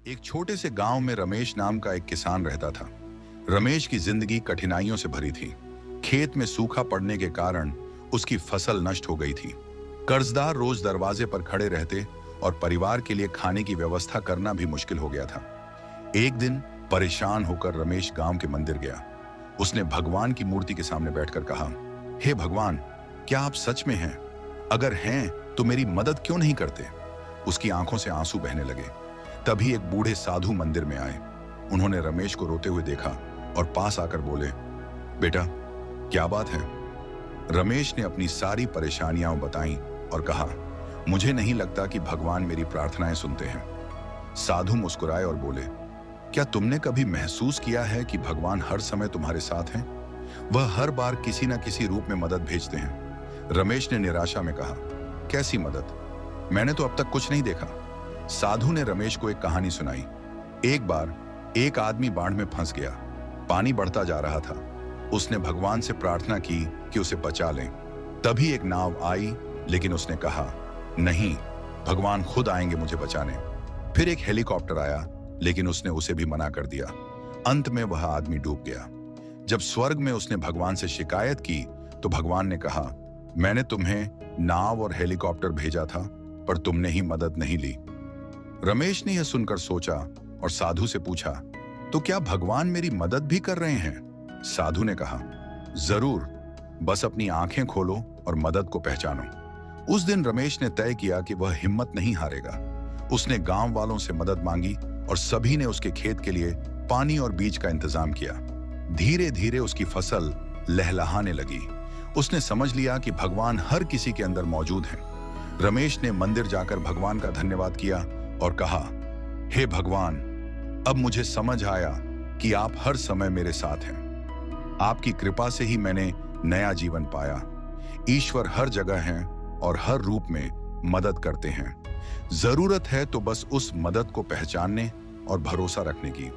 एक छोटे से गांव में रमेश नाम का एक किसान रहता था। रमेश की जिंदगी कठिनाइयों से भरी थी। खेत में सूखा पड़ने के कारण उसकी फसल नष्ट हो गई थी। कर्जदार रोज दरवाजे पर खड़े रहते और परिवार के लिए खाने की व्यवस्था करना भी मुश्किल हो गया था। एक दिन परेशान होकर रमेश गांव के मंदिर गया। उसने भगवान की मूर्ति के सामने बैठकर कहा, हे भगवान, क्या आप सच में हैं? अगर हैं तो मेरी मदद क्यों नहीं करते? उसकी आंखों से आंसू बहने लगे। तभी एक बूढ़े साधु मंदिर में आए। उन्होंने रमेश को रोते हुए देखा और पास आकर बोले, बेटा, क्या बात है? रमेश ने अपनी सारी परेशानियां बताईं और कहा, मुझे नहीं लगता कि भगवान मेरी प्रार्थनाएं सुनते हैं। साधु मुस्कुराए और बोले, क्या तुमने कभी महसूस किया है कि भगवान हर समय तुम्हारे साथ हैं? वह हर बार किसी न किसी रूप में मदद भेजते हैं। रमेश ने निराशा में कहा, कैसी मदद? मैंने तो अब तक कुछ नहीं देखा। साधु ने रमेश को एक कहानी सुनाई। एक बार एक आदमी बाढ़ में फंस गया। पानी बढ़ता जा रहा था। उसने भगवान से प्रार्थना की कि उसे बचा लें। तभी एक नाव आई, लेकिन उसने कहा, नहीं, भगवान खुद आएंगे मुझे बचाने। फिर एक हेलीकॉप्टर आया, लेकिन उसने उसे भी मना कर दिया। अंत में वह आदमी डूब गया। जब स्वर्ग में उसने भगवान से शिकायत की तो भगवान ने कहा, मैंने तुम्हें नाव और हेलीकॉप्टर भेजा था, पर तुमने ही मदद नहीं ली। रमेश ने यह सुनकर सोचा और साधु से पूछा, तो क्या भगवान मेरी मदद भी कर रहे हैं? साधु ने कहा, जरूर, बस अपनी आंखें खोलो और मदद को पहचानो। उस दिन रमेश ने तय किया कि वह हिम्मत नहीं हारेगा। उसने गांव वालों से मदद मांगी और सभी ने उसके खेत के लिए पानी और बीज का इंतजाम किया। धीरे धीरे उसकी फसल लहलहाने लगी। उसने समझ लिया कि भगवान हर किसी के अंदर मौजूद हैं। रमेश ने मंदिर जाकर भगवान का धन्यवाद किया और कहा, हे भगवान, अब मुझे समझ आया कि आप हर समय मेरे साथ हैं। आपकी कृपा से ही मैंने नया जीवन पाया। ईश्वर हर जगह हैं और हर रूप में मदद करते हैं। जरूरत है तो बस उस मदद को पहचानने और भरोसा रखने की।